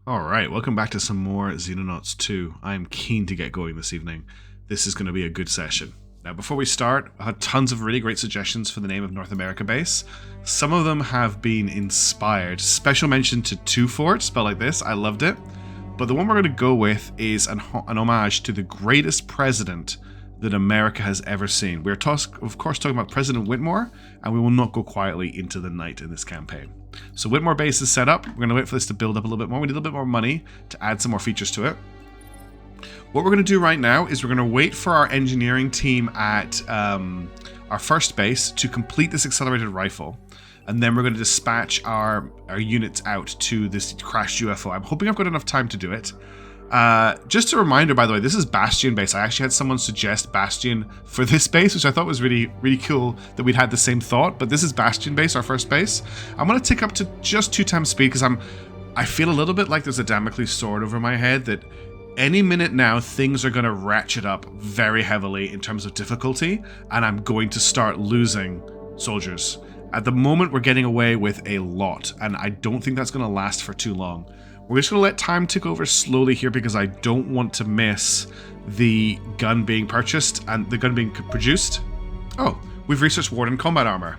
Alright, welcome back to some more Xenonauts 2. I am keen to get going this evening. This is going to be a good session. Now before we start, I had tons of really great suggestions for the name of North America base. Some of them have been inspired. Special mention to Two Fort, spelled like this, I loved it. But the one we're going to go with is an homage to the greatest president that America has ever seen. We're of course talking about President Whitmore, and we will not go quietly into the night in this campaign. So Whitmore base is set up. We're going to wait for this to build up a little bit more. We need a little bit more money to add some more features to it. What we're going to do right now is we're going to wait for our engineering team at our first base to complete this accelerated rifle. And then we're going to dispatch our units out to this crashed UFO. I'm hoping I've got enough time to do it. Just a reminder, by the way, this is Bastion base. I actually had someone suggest Bastion for this base, which I thought was really cool that we'd had the same thought. But this is Bastion base, our first base. I'm going to tick up to just 2 times speed because I feel a little bit like there's a Damocles sword over my head that any minute now things are going to ratchet up very heavily in terms of difficulty, and I'm going to start losing soldiers. At the moment, we're getting away with a lot, and I don't think that's going to last for too long. We're just going to let time tick over slowly here because I don't want to miss the gun being purchased and the gun being produced. Oh, we've researched Warden Combat Armor.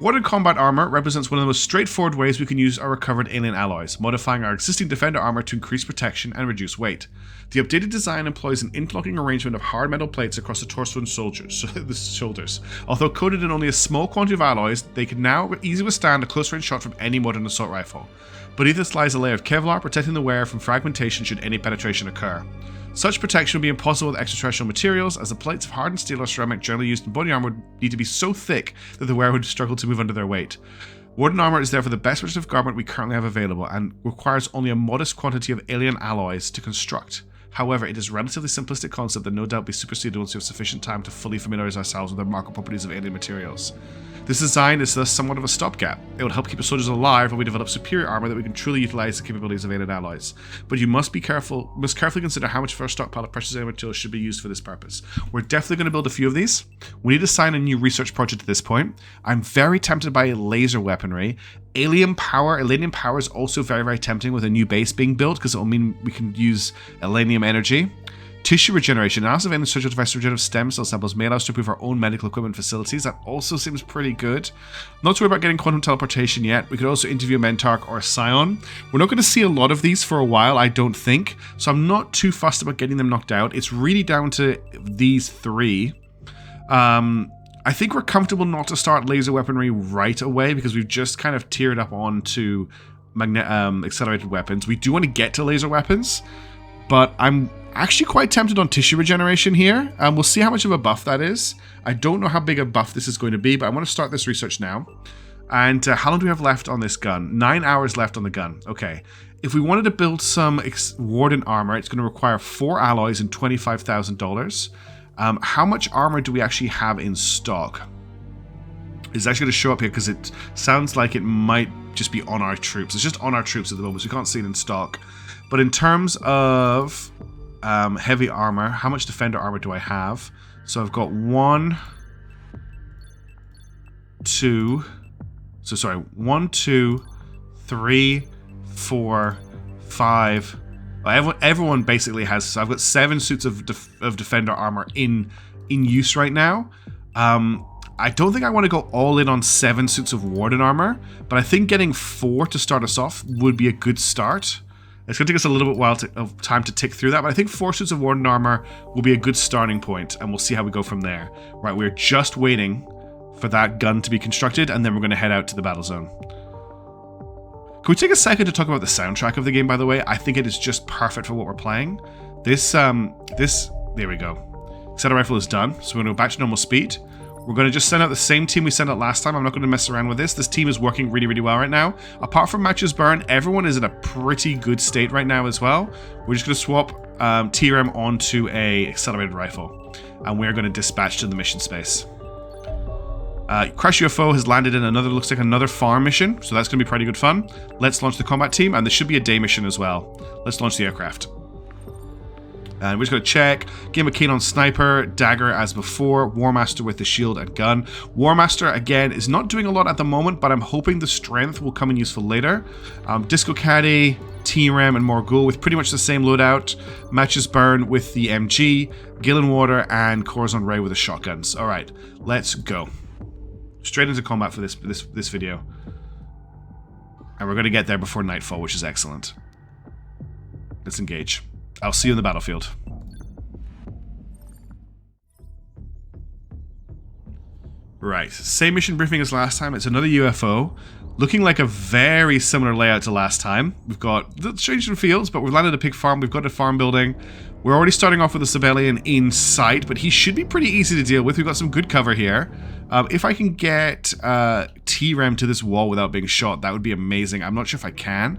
Warden Combat Armor represents one of the most straightforward ways we can use our recovered alien alloys, modifying our existing Defender armor to increase protection and reduce weight. The updated design employs an interlocking arrangement of hard metal plates across the torso and shoulders. Although coated in only a small quantity of alloys, they can now easily withstand a close-range shot from any modern assault rifle. Beneath this lies a layer of Kevlar, protecting the wearer from fragmentation should any penetration occur. Such protection would be impossible with extraterrestrial materials, as the plates of hardened steel or ceramic generally used in body armor would need to be so thick that the wearer would struggle to move under their weight. Warden armor is therefore the best protective garment we currently have available, and requires only a modest quantity of alien alloys to construct. However, it is a relatively simplistic concept that no doubt be superseded once we have sufficient time to fully familiarize ourselves with the remarkable properties of alien materials. This design is thus somewhat of a stopgap. It will help keep the soldiers alive while we develop superior armor that we can truly utilize the capabilities of alien alloys. But you must carefully consider how much of our stockpile of precious alien materials should be used for this purpose. We're definitely going to build a few of these. We need to sign a new research project at this point. I'm very tempted by laser weaponry. Alien power is also very tempting with a new base being built because it will mean we can use Elenium energy. Tissue regeneration. Analysis of any surgical device regenerative stem cell samples may allow us to improve our own medical equipment facilities. That also seems pretty good. Not to worry about getting quantum teleportation yet. We could also interview a Mentarch or a Scion. We're not going to see a lot of these for a while, I don't think. So I'm not too fussed about getting them knocked out. It's really down to these 3. I think we're comfortable not to start laser weaponry right away because we've just kind of tiered up onto accelerated weapons. We do want to get to laser weapons, but I'm actually quite tempted on tissue regeneration here. We'll see how much of a buff that is. I don't know how big a buff this is going to be, but I want to start this research now. And how long do we have left on this gun? 9 hours left on the gun. Okay. If we wanted to build some Warden armor, it's going to require 4 alloys and $25,000. How much armor do we actually have in stock? It's actually going to show up here because it sounds like it might just be on our troops. It's just on our troops at the moment, so we can't see it in stock. But in terms of heavy armor, how much defender armor do I have? So I've got 1, 2, 3, 4, 5. Everyone basically has. So I've got 7 suits of defender armor in use right now. I don't think I want to go all in on 7 suits of warden armor, but I think getting 4 to start us off would be a good start. It's going to take us a little bit of time to tick through that, but I think 4 suits of warden armor will be a good starting point, and we'll see how we go from there. Right, we're just waiting for that gun to be constructed, and then we're going to head out to the battle zone. Can we take a second to talk about the soundtrack of the game, by the way? I think it is just perfect for what we're playing. There we go. Accelerated rifle is done, so we're going to go back to normal speed. We're going to just send out the same team we sent out last time. I'm not going to mess around with this. This team is working really well right now. Apart from Matches Burn, everyone is in a pretty good state right now as well. We're just going to swap TRM onto a accelerated rifle, and we're going to dispatch to the mission space. Crash UFO has landed in looks like another farm mission, so that's going to be pretty good fun. Let's launch the combat team, and there should be a day mission as well. Let's launch the aircraft. And we're just going to check. Game of Keen on Sniper, Dagger as before, War Master with the shield and gun. War Master, again, is not doing a lot at the moment, but I'm hoping the strength will come in useful later. Disco Caddy, T-Rem and Morgul with pretty much the same loadout. Matches Burn with the MG, Gillen Water, and Corazon Ray with the shotguns. Alright, let's go. Straight into combat for this video. And we're going to get there before nightfall, which is excellent. Let's engage. I'll see you in the battlefield. Right, same mission briefing as last time. It's another UFO. Looking like a very similar layout to last time. We've got the strange fields, but we've landed a pig farm. We've got a farm building. We're already starting off with a civilian in sight, but he should be pretty easy to deal with. We've got some good cover here. If I can get T-Rem to this wall without being shot, that would be amazing. I'm not sure if I can.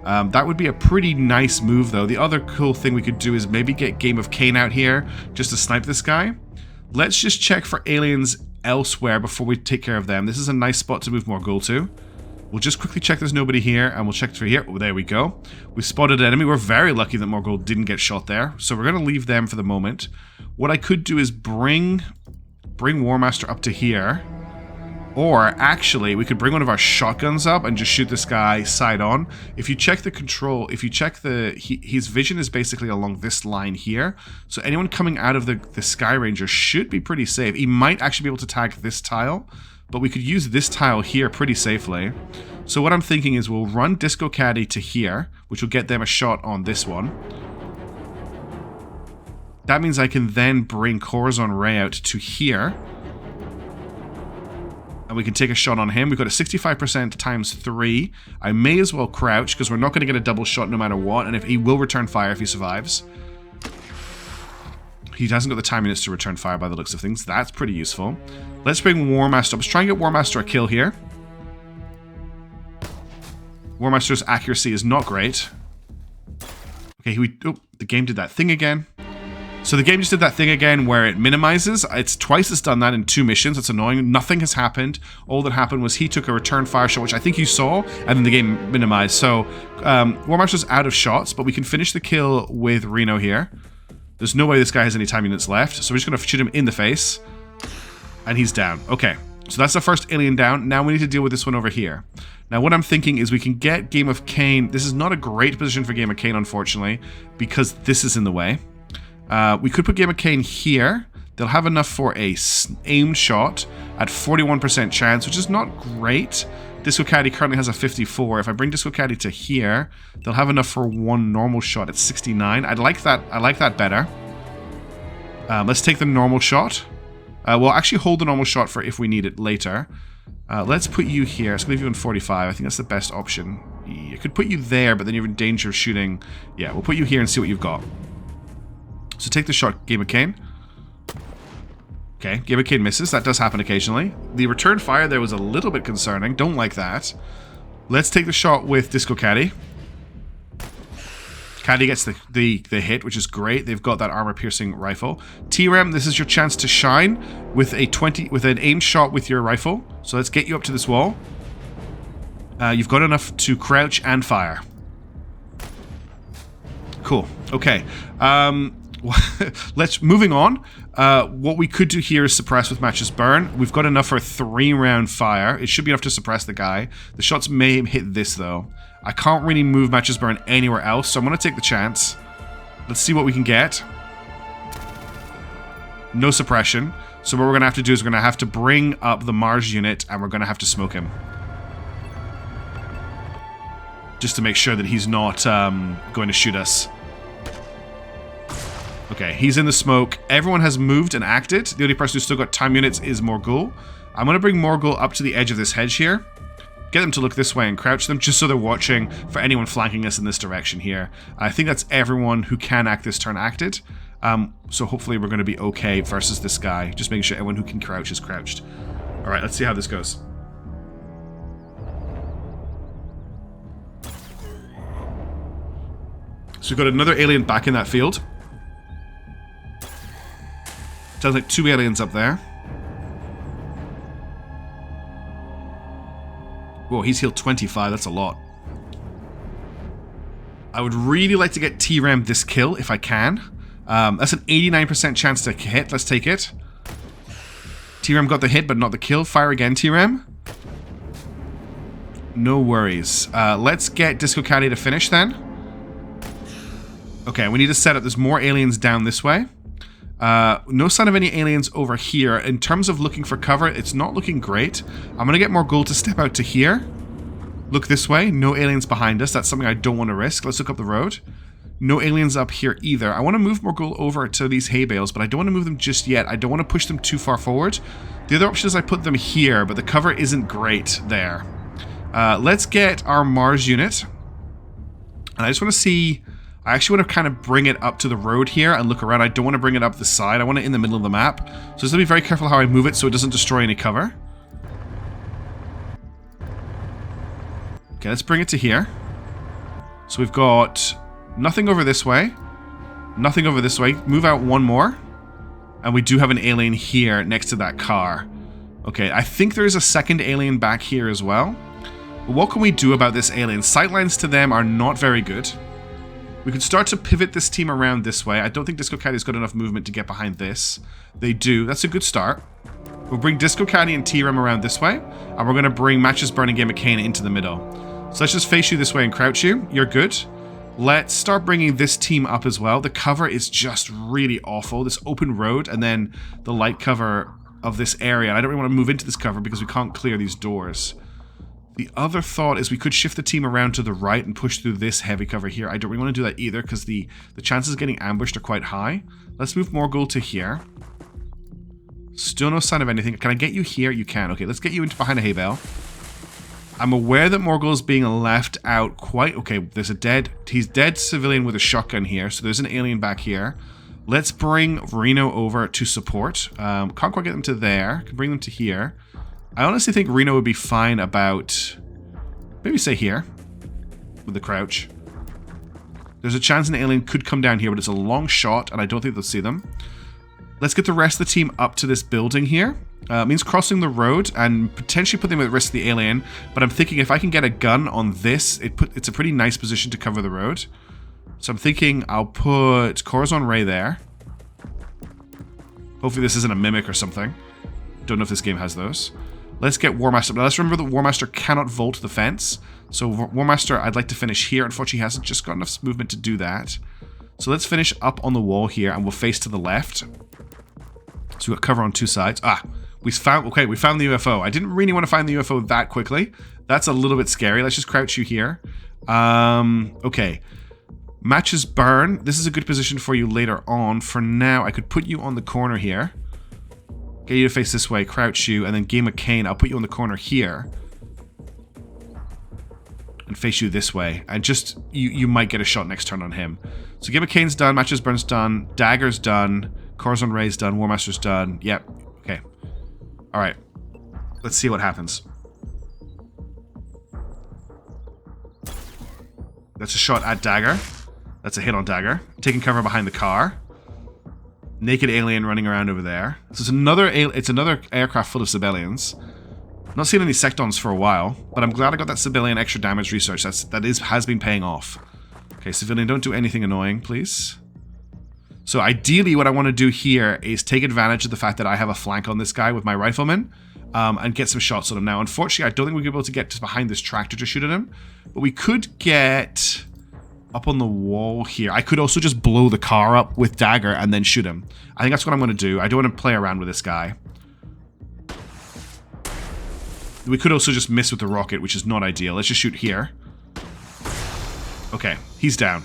That would be a pretty nice move, though. The other cool thing we could do is maybe get Game of Cain out here just to snipe this guy. Let's just check for aliens elsewhere before we take care of them. This is a nice spot to move Morgul to. We'll just quickly check there's nobody here, and we'll check through here. Oh, there we go. We spotted an enemy. We're very lucky that Morgul didn't get shot there, so we're going to leave them for the moment. What I could do is bring War Master up to here, or actually, we could bring one of our shotguns up and just shoot this guy side on. If you check the control, if you check his vision is basically along this line here, so anyone coming out of the Sky Ranger should be pretty safe. He might actually be able to tag this tile, but we could use this tile here pretty safely. So what I'm thinking is we'll run Disco Caddy to here, which will get them a shot on this one. That means I can then bring Corazon Ray out to here. And we can take a shot on him. We've got a 65% times 3. I may as well crouch, because we're not going to get a double shot no matter what. And if he will return fire if he survives. He hasn't got the time units to return fire by the looks of things. That's pretty useful. Let's bring War Master up. Let's try and get War Master a kill here. War Master's accuracy is not great. Okay, the game did that thing again. So the game just did that thing again where it minimizes. It's twice it's done that in 2 missions. It's annoying. Nothing has happened. All that happened was he took a return fire shot, which I think you saw, and then the game minimized. So War Master's out of shots, but we can finish the kill with Reno here. There's no way this guy has any time units left, so we're just going to shoot him in the face. And he's down. Okay, so that's the first alien down. Now we need to deal with this one over here. Now what I'm thinking is we can get Game of Cain. This is not a great position for Game of Cain, unfortunately, because this is in the way. We could put Game of Cain here. They'll have enough for a aimed shot at 41% chance, which is not great. Disco Caddy currently has a 54. If I bring Disco Caddy to here, they'll have enough for one normal shot at 69. I like that better. Let's take the normal shot. We'll actually hold the normal shot for if we need it later. Let's put you here. Let's leave you on 45. I think that's the best option. I could put you there, but then you're in danger of shooting. Yeah, we'll put you here and see what you've got. So take the shot, Game of Cain. Okay, Game of Cain misses. That does happen occasionally. The return fire there was a little bit concerning. Don't like that. Let's take the shot with Disco Caddy. Caddy gets the hit, which is great. They've got that armor-piercing rifle. T-Rem, this is your chance to shine with an aimed shot with your rifle. So let's get you up to this wall. You've got enough to crouch and fire. Cool. Okay. Moving on. What we could do here is suppress with Matches Burn. We've got enough for a 3-round fire. It should be enough to suppress the guy. The shots may hit this, though. I can't really move Matches Burn anywhere else, so I'm going to take the chance. Let's see what we can get. No suppression. So what we're going to have to do is we're going to have to bring up the Mars unit, and we're going to have to smoke him. Just to make sure that he's not going to shoot us. Okay, he's in the smoke. Everyone has moved and acted. The only person who's still got time units is Morgul. I'm going to bring Morgul up to the edge of this hedge here. Get them to look this way and crouch them just so they're watching for anyone flanking us in this direction here. I think that's everyone who can act this turn acted. So hopefully we're going to be okay versus this guy. Just making sure everyone who can crouch is crouched. Alright, let's see how this goes. So we've got another alien back in that field. Sounds like 2 aliens up there. Whoa, he's healed 25. That's a lot. I would really like to get T-Rem this kill if I can. That's an 89% chance to hit. Let's take it. T-Rem got the hit, but not the kill. Fire again, T-Rem. No worries. Let's get Disco Caddy to finish then. Okay, we need to set up. There's more aliens down this way. No sign of any aliens over here. In terms of looking for cover, it's not looking great. I'm going to get Morgul to step out to here. Look this way. No aliens behind us. That's something I don't want to risk. Let's look up the road. No aliens up here either. I want to move Morgul over to these hay bales, but I don't want to move them just yet. I don't want to push them too far forward. The other option is I put them here, but the cover isn't great there. Let's get our Mars unit. And I just want to see... I actually want to kind of bring it up to the road here and look around. I don't want to bring it up the side. I want it in the middle of the map. So just be very careful how I move it so it doesn't destroy any cover. Okay, let's bring it to here. So we've got nothing over this way. Nothing over this way. Move out one more. And we do have an alien here next to that car. Okay, I think there is a second alien back here as well. But what can we do about this alien? Sightlines to them are not very good. We could start to pivot this team around this way. I don't think Disco Caddy's got enough movement to get behind this. They do. That's a good start. We'll bring Disco Caddy and T-Rem around this way. And we're going to bring Matches Burning Game McCain into the middle. So let's just face you this way and crouch you. You're good. Let's start bringing this team up as well. The cover is just really awful. This open road and then the light cover of this area. And I don't really want to move into this cover because we can't clear these doors. The other thought is we could shift the team around to the right and push through this heavy cover here. I don't really want to do that either because the chances of getting ambushed are quite high. Let's move Morgul to here. Still no sign of anything. Can I get you here? You can. Okay, let's get you into behind a hay bale. I'm aware that Morgul is being left out quite... Okay, there's a dead... He's dead civilian with a shotgun here, so there's an alien back here. Let's bring Reno over to support. Can't quite get them to there. Can bring them to here. I honestly think Reno would be fine about... Maybe say here. With the crouch. There's a chance an alien could come down here, but it's a long shot, and I don't think they'll see them. Let's get the rest of the team up to this building here. It means crossing the road and potentially putting them at risk of the alien. But I'm thinking if I can get a gun on this, it's a pretty nice position to cover the road. So I'm thinking I'll put Corazon Ray there. Hopefully this isn't a mimic or something. Don't know if this game has those. Let's get War Master. Now let's remember that War Master cannot vault the fence. So War Master, I'd like to finish here. Unfortunately, he hasn't just got enough movement to do that. So let's finish up on the wall here and we'll face to the left. So we've got cover on two sides. We found the UFO. I didn't really want to find the UFO that quickly. That's a little bit scary. Let's just crouch you here. Okay. Matches burn. This is a good position for you later on. For now, I could put you on the corner here. Get you to face this way, crouch you, and then Game McCain, I'll put you on the corner here. And face you this way. And just, you might get a shot next turn on him. So Game McCain's done, Matches Burn's done, Dagger's done, Corazon Ray's done, War Master's done. Yep. Okay. Alright. Let's see what happens. That's a shot at Dagger. That's a hit on Dagger. Taking cover behind the car. Naked alien running around over there. So it's another aircraft full of civilians. Not seen any sectons for a while, but I'm glad I got that civilian extra damage research. That has been paying off. Okay, civilian, don't do anything annoying, please. So ideally what I want to do here is take advantage of the fact that I have a flank on this guy with my rifleman and get some shots on him. Now, unfortunately, I don't think we'll be able to get to behind this tractor to shoot at him, but we could get up on the wall here. I could also just blow the car up with Dagger and then shoot him. I think that's what I'm going to do. I don't want to play around with this guy. We could also just miss with the rocket, which is not ideal. Let's just shoot here. Okay, he's down.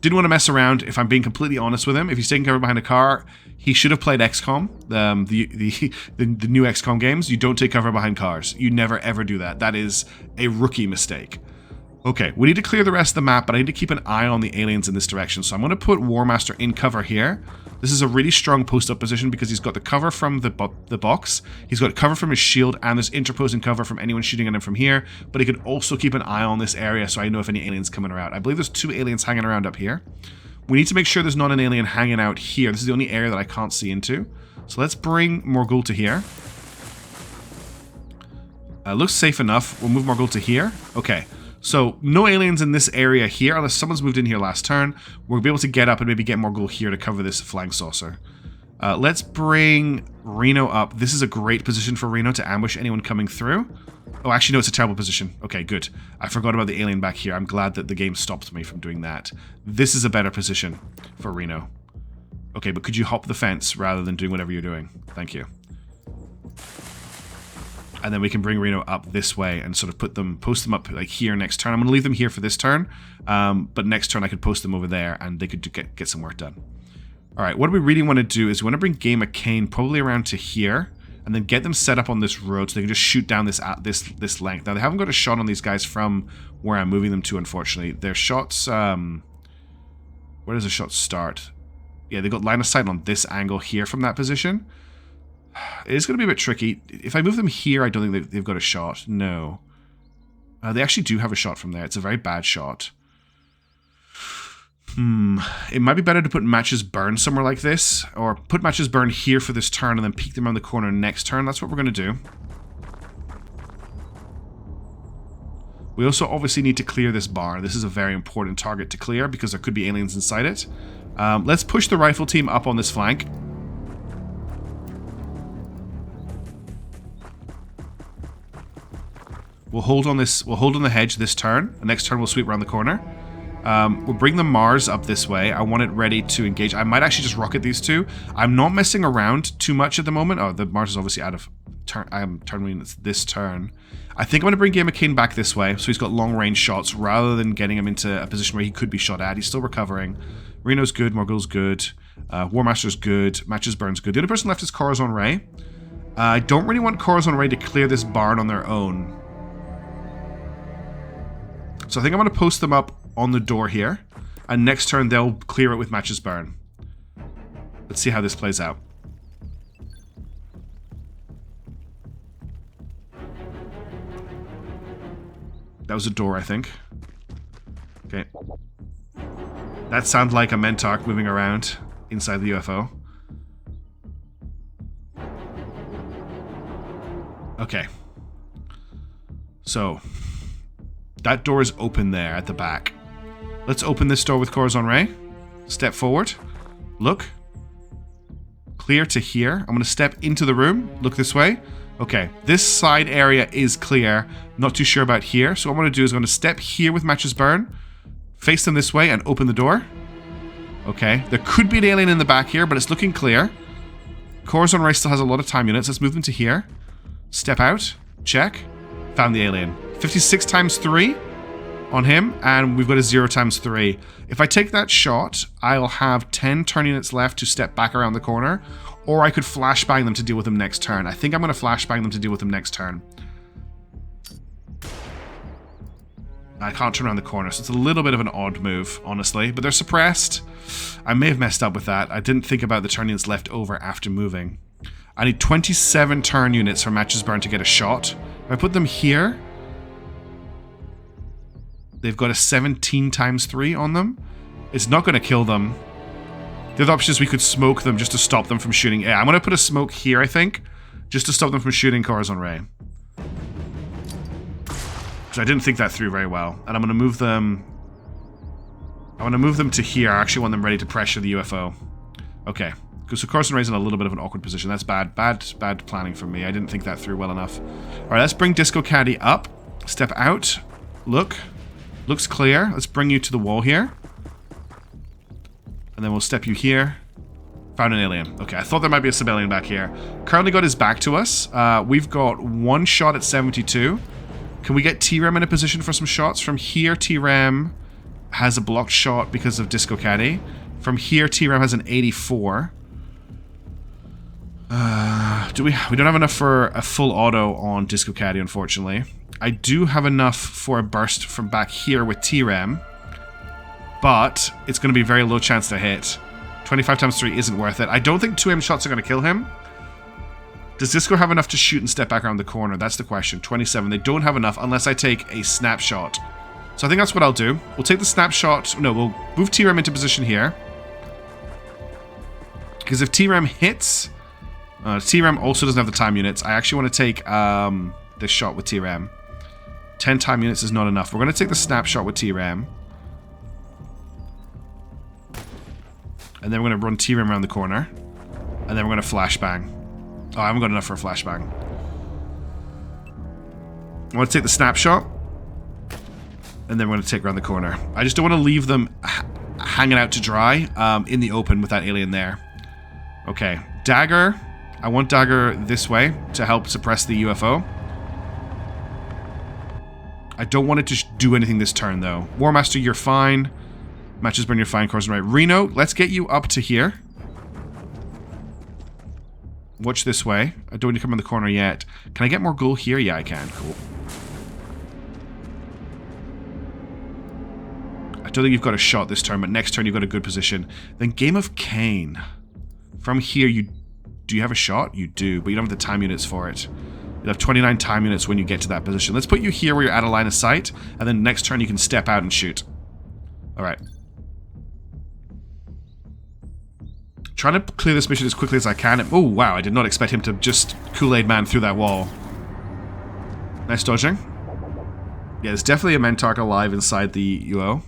Didn't want to mess around, if I'm being completely honest with him. If he's taking cover behind a car, he should have played XCOM, the new XCOM games. You don't take cover behind cars. You never ever do that. That is a rookie mistake. Okay, we need to clear the rest of the map, but I need to keep an eye on the aliens in this direction. So I'm going to put War Master in cover here. This is a really strong post-up position because he's got the cover from the box. He's got cover from his shield, and there's interposing cover from anyone shooting at him from here. But he can also keep an eye on this area so I know if any aliens coming around. I believe there's 2 aliens hanging around up here. We need to make sure there's not an alien hanging out here. This is the only area that I can't see into. So let's bring Morgul to here. Looks safe enough. We'll move Morgul to here. Okay. So, no aliens in this area here, unless someone's moved in here last turn. We'll be able to get up and maybe get Morgul here to cover this flying saucer. Let's bring Reno up. This is a great position for Reno to ambush anyone coming through. Oh, actually, no, it's a terrible position. Okay, good. I forgot about the alien back here. I'm glad that the game stopped me from doing that. This is a better position for Reno. Okay, but could you hop the fence rather than doing whatever you're doing? Thank you. And then we can bring Reno up this way and sort of post them up like here next turn. I'm going to leave them here for this turn, but next turn I could post them over there and they could get some work done. All right, what we really want to do is we want to bring Game of Kane probably around to here and then get them set up on this road so they can just shoot down this length. Now, they haven't got a shot on these guys from where I'm moving them to, unfortunately. Their shots, where does the shot start? Yeah, they've got line of sight on this angle here from that position. It is going to be a bit tricky. If I move them here, I don't think they've got a shot. No. They actually do have a shot from there. It's a very bad shot. It might be better to put Matches Burn somewhere like this, or put Matches Burn here for this turn and then peek them around the corner next turn. That's what we're going to do. We also obviously need to clear this bar. This is a very important target to clear because there could be aliens inside it. Let's push the rifle team up on this flank. We'll hold on this. We'll hold on the hedge this turn. The next turn we'll sweep around the corner. We'll bring the Mars up this way. I want it ready to engage. I might actually just rocket these two. I'm not messing around too much at the moment. Oh, the Mars is obviously out of turn. I'm turning this turn. I think I'm going to bring Game of Kane back this way, so he's got long-range shots rather than getting him into a position where he could be shot at. He's still recovering. Reno's good. Morgul's good. War Master's good. Matches Burn's good. The other person left is Corazon Ray. I don't really want Corazon Ray to clear this barn on their own. So I think I'm going to post them up on the door here. And next turn, they'll clear it with Matches Burn. Let's see how this plays out. That was a door, I think. Okay. That sounds like a Mentark moving around inside the UFO. Okay. So... that door is open there at the back. Let's open this door with Corazon Ray. Step forward. Look. Clear to here. I'm going to step into the room. Look this way. Okay. This side area is clear. Not too sure about here. So what I'm going to do is I'm going to step here with Matches Burn. Face them this way and open the door. Okay. There could be an alien in the back here, but it's looking clear. Corazon Ray still has a lot of time units. Let's move them to here. Step out. Check. Found the alien. 56 times 3 on him, and we've got a 0 times 3. If I take that shot, I'll have 10 turn units left to step back around the corner, or I could flashbang them to deal with them next turn. I think I'm going to flashbang them to deal with them next turn. I can't turn around the corner, so it's a little bit of an odd move, honestly, but they're suppressed. I may have messed up with that. I didn't think about the turn units left over after moving. I need 27 turn units for Matches Burn to get a shot. If I put them here... they've got a 17 times 3 on them. It's not going to kill them. The other option is we could smoke them just to stop them from shooting. Yeah, I'm going to put a smoke here, I think, just to stop them from shooting Corazon Ray. Because I didn't think that through very well. And I'm going to move them... I want to move them to here. I actually want them ready to pressure the UFO. Okay. So Corazon Ray's in a little bit of an awkward position. That's bad. Bad planning from me. I didn't think that through well enough. Alright, let's bring Disco Caddy up. Step out. Look. Looks clear. Let's bring you to the wall here. And then we'll step you here. Found an alien. Okay, I thought there might be a civilian back here. Currently got his back to us. We've got one shot at 72. Can we get T-Rem in a position for some shots? From here, T-Rem has a blocked shot because of Disco Caddy. From here, T-Rem has an 84. We don't have enough for a full auto on Disco Caddy, unfortunately. I do have enough for a burst from back here with T-Rem, but it's going to be a very low chance to hit. 25 times 3 isn't worth it. I don't think 2M shots are going to kill him. Does Disco have enough to shoot and step back around the corner? That's the question. 27. They don't have enough unless I take a snapshot. So I think that's what I'll do. We'll take the snapshot. No, we'll move T-Rem into position here. Because if T-Rem hits... T-Rem also doesn't have the time units. I actually want to take this shot with T-Rem. 10 time units is not enough. We're going to take the snapshot with T-Rem. And then we're going to run T-Rem around the corner. And then we're going to flashbang. Oh, I haven't got enough for a flashbang. I want to take the snapshot. And then we're going to take around the corner. I just don't want to leave them hanging out to dry in the open with that alien there. Okay. Dagger. I want Dagger this way to help suppress the UFO. I don't want it to do anything this turn, though. War Master, you're fine. Matches burn, you're fine. Course right. Reno, let's get you up to here. Watch this way. I don't need to come in the corner yet. Can I get more ghoul here? Yeah, I can. Cool. I don't think you've got a shot this turn, but next turn you've got a good position. Then Game of Cain. From here, do you have a shot? You do, but you don't have the time units for it. You'll have 29 time units when you get to that position. Let's put you here where you're out of line of sight, and then next turn you can step out and shoot. Alright. Trying to clear this mission as quickly as I can. Oh, wow, I did not expect him to just Kool-Aid Man through that wall. Nice dodging. Yeah, there's definitely a Mentark alive inside the UO.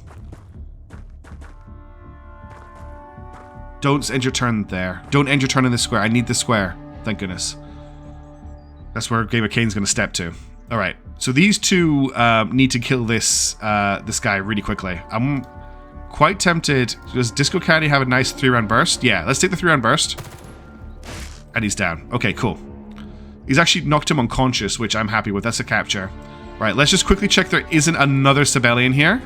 Don't end your turn there. Don't end your turn in this square. I need this square. Thank goodness. That's where Game of Cain's going to step to. Alright, so these two need to kill this this guy really quickly. I'm quite tempted. Does Disco Candy have a nice 3-round burst? Yeah, let's take the 3-round burst. And he's down. Okay, cool. He's actually knocked him unconscious, which I'm happy with. That's a capture. Right, let's just quickly check there isn't another civilian here.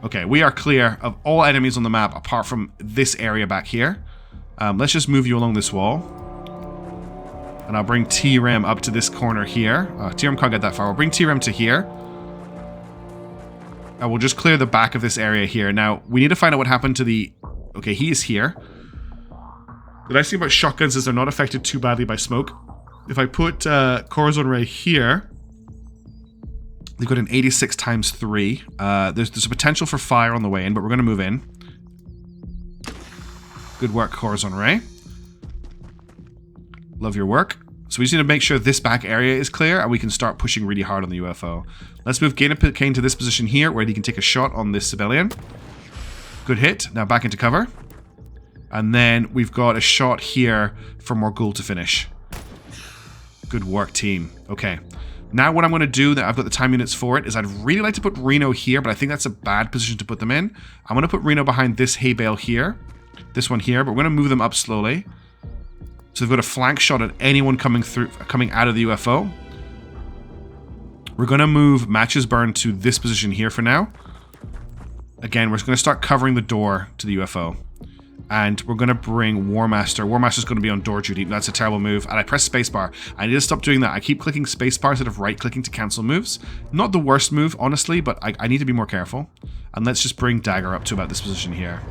Okay, we are clear of all enemies on the map apart from this area back here. Let's just move you along this wall. And I'll bring T-Rem up to this corner here. T-Rem can't get that far. We'll bring T-Rem to here. And we'll just clear the back of this area here. Now, we need to find out what happened to the... Okay, he is here. The nice thing about shotguns is they're not affected too badly by smoke. If I put Corazon Ray here, they've got an 86 times 3. There's a potential for fire on the way in, but we're going to move in. Good work, Corazon Ray. Love your work. So we just need to make sure this back area is clear and we can start pushing really hard on the UFO. Let's move Game of Cain to this position here where he can take a shot on this civilian. Good hit. Now back into cover. And then we've got a shot here for more ghoul to finish. Good work, team. Okay. Now what I'm going to do, that I've got the time units for it, is I'd really like to put Reno here, but I think that's a bad position to put them in. I'm going to put Reno behind this hay bale here. This one here, but we're going to move them up slowly. So they've got a flank shot at anyone coming out of the UFO. We're going to move Matches Burn to this position here for now. Again, we're going to start covering the door to the UFO. And we're going to bring War Master. War Master's going to be on door duty. That's a terrible move. And I press spacebar. I need to stop doing that. I keep clicking spacebar instead of right-clicking to cancel moves. Not the worst move, honestly, but I need to be more careful. And let's just bring Dagger up to about this position here.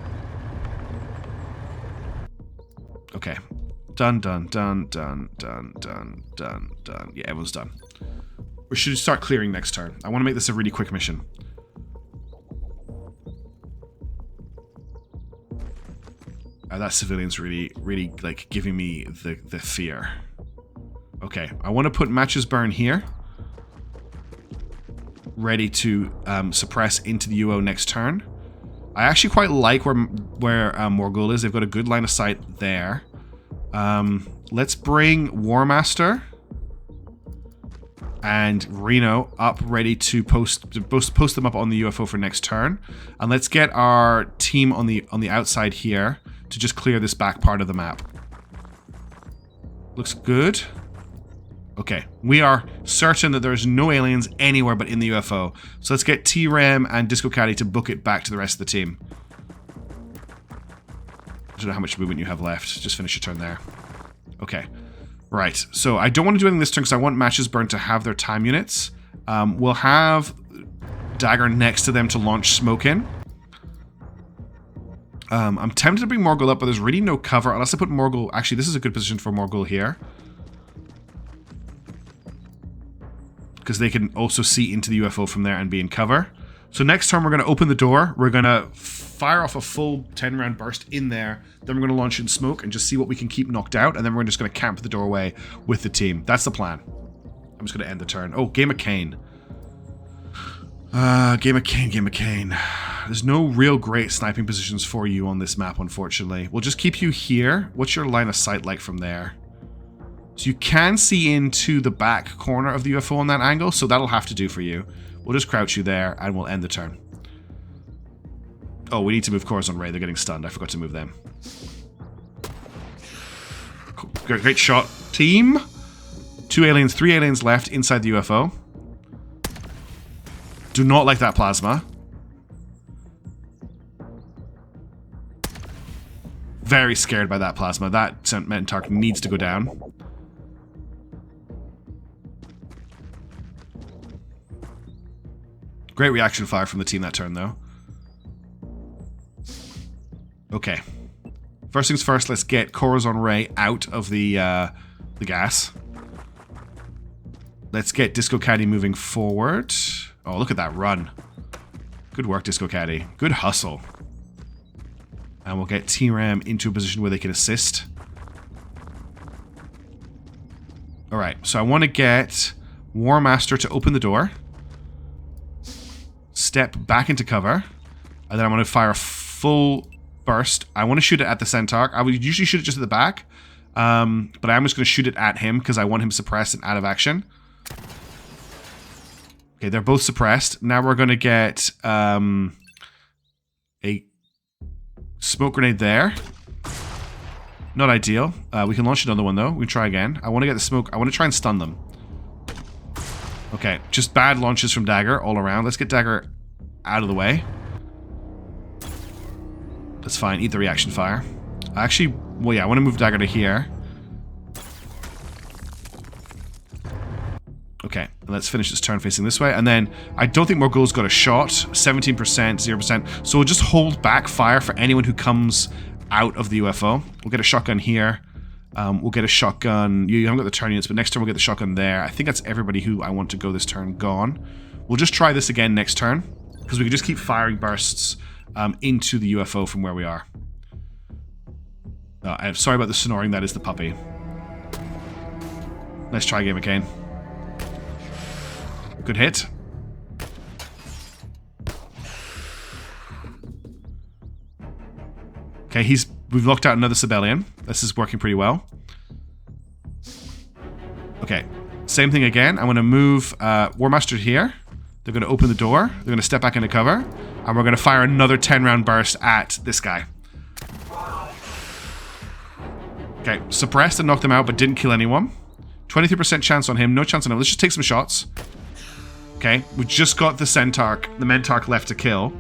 Okay. Done, done, done, done, done, done, done, done. Yeah, everyone's done. We should start clearing next turn. I want to make this a really quick mission. That civilian's really, like, giving me the fear. Okay, I want to put Matches Burn here. Ready to suppress into the UO next turn. I actually quite like where Morgul is. They've got a good line of sight there. Let's bring War Master and Reno up ready to post them up on the UFO for next turn. And let's get our team on the outside here to just clear this back part of the map. Looks good. Okay, we are certain that there's no aliens anywhere but in the UFO. So let's get T-Rem and Disco Caddy to book it back to the rest of the team. I don't know how much movement you have left. Just finish your turn there. Okay. Right. So I don't want to do anything this turn because I want Matches Burn to have their time units. We'll have Dagger next to them to launch smoke in. I'm tempted to bring Morgul up, but there's really no cover unless I put Morgul... Actually, this is a good position for Morgul here. Because they can also see into the UFO from there and be in cover. So next turn, we're going to open the door. We're going to fire off a full 10-round burst in there. Then we're going to launch in smoke and just see what we can keep knocked out. And then we're just going to camp the doorway with the team. That's the plan. I'm just going to end the turn. Oh, Game of Cain. Game of Cain, Game of Cain. There's no real great sniping positions for you on this map, unfortunately. We'll just keep you here. What's your line of sight like from there? So you can see into the back corner of the UFO on that angle, so that'll have to do for you. We'll just crouch you there, and we'll end the turn. Oh, we need to move Corazon Ray. They're getting stunned. I forgot to move them. Cool. Great shot, team. 2 aliens, 3 aliens left inside the UFO. Do not like that plasma. Very scared by that plasma. That Mentark needs to go down. Great reaction fire from the team that turn, though. Okay. First things first, let's get Corazon Ray out of the gas. Let's get Disco Caddy moving forward. Oh, look at that run. Good work, Disco Caddy. Good hustle. And we'll get T-Ram into a position where they can assist. Alright, so I want to get War Master to open the door. Step back into cover. And then I'm going to fire a full burst. I want to shoot it at the Centaur. I would usually shoot it just at the back. But I'm just going to shoot it at him because I want him suppressed and out of action. Okay, they're both suppressed. Now we're going to get a smoke grenade there. Not ideal. We can launch another one though. We can try again. I want to get the smoke. I want to try and stun them. Okay, just bad launches from Dagger all around. Let's get Dagger out of the way. That's fine. Eat the reaction fire. Actually, well, yeah, I want to move Dagger to here. Okay, let's finish this turn facing this way. And then, I don't think Morgul's got a shot. 17%, 0%. So we'll just hold back fire for anyone who comes out of the UFO. We'll get a shotgun here. We'll get a shotgun. You haven't got the turn units, but next turn we'll get the shotgun there. I think that's everybody who I want to go this turn gone. We'll just try this again next turn, because we can just keep firing bursts into the UFO from where we are. I'm sorry about the snoring, that is the puppy. Nice try game again. Good hit. Okay, we've locked out another Sibelian. This is working pretty well. Okay, same thing again. I'm going to move War Master here. They're going to open the door. They're going to step back into cover. And we're going to fire another 10-round burst at this guy. Okay, suppressed and knocked them out, but didn't kill anyone. 23% chance on him, no chance on him. Let's just take some shots. Okay, we just got the Mentark left to kill.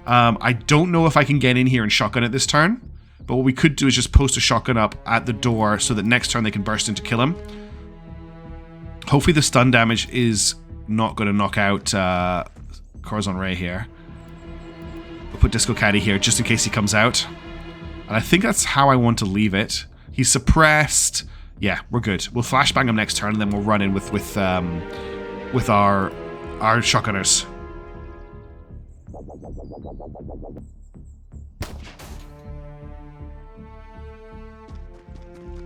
I don't know if I can get in here and shotgun it this turn, but what we could do is just post a shotgun up at the door so that next turn they can burst in to kill him. Hopefully the stun damage is not going to knock out Corazon Ray here. We'll put Disco Caddy here just in case he comes out. And I think that's how I want to leave it. He's suppressed. Yeah, we're good. We'll flashbang him next turn and then we'll run in with our shotgunners.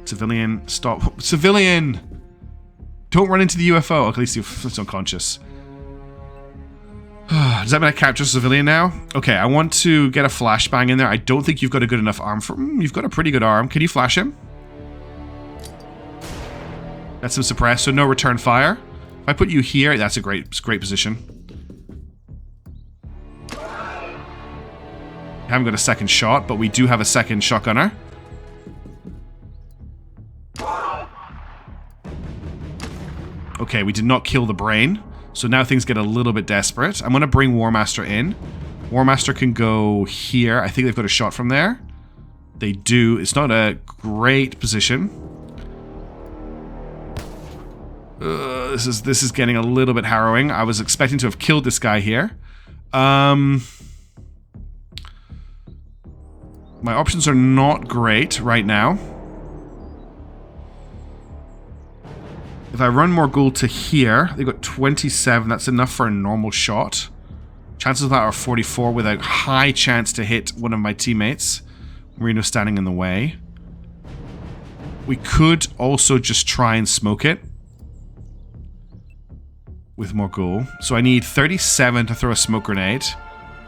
Civilian, stop. Civilian! Don't run into the UFO. At least it's unconscious. Does that mean I capture Civilian now? Okay, I want to get a flashbang in there. I don't think you've got a good enough arm for... you've got a pretty good arm. Can you flash him? That's some suppressed, so no return fire. If I put you here, that's a great position. I haven't got a second shot, but we do have a second shotgunner. Okay, we did not kill the brain. So now things get a little bit desperate. I'm going to bring War Master in. War Master can go here. I think they've got a shot from there. They do. It's not a great position. This is getting a little bit harrowing. I was expecting to have killed this guy here. My options are not great right now. If I run Morgul to here, they've got 27. That's enough for a normal shot. Chances of that are 44 with a high chance to hit one of my teammates. Marino standing in the way. We could also just try and smoke it with Morgul. So I need 37 to throw a smoke grenade.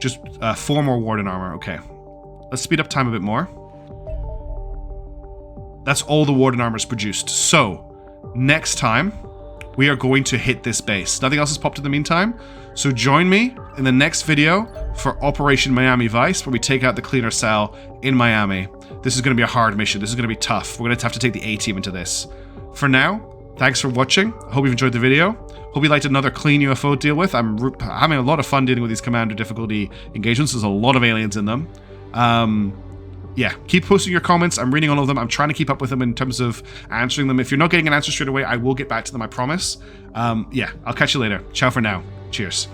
Just 4 more Warden armor. Okay. Let's speed up time a bit more. That's all the Warden armor is produced. So, next time, we are going to hit this base. Nothing else has popped in the meantime. So join me in the next video for Operation Miami Vice, where we take out the cleaner cell in Miami. This is going to be a hard mission. This is going to be tough. We're going to have to take the A-team into this. For now, thanks for watching. I hope you've enjoyed the video. Hope you liked another clean UFO to deal with. I'm having a lot of fun dealing with these commander difficulty engagements. There's a lot of aliens in them. Yeah, keep posting your comments. I'm reading all of them. I'm trying to keep up with them in terms of answering them. If you're not getting an answer straight away, I will get back to them, I promise. Yeah, I'll catch you later. Ciao for now. Cheers.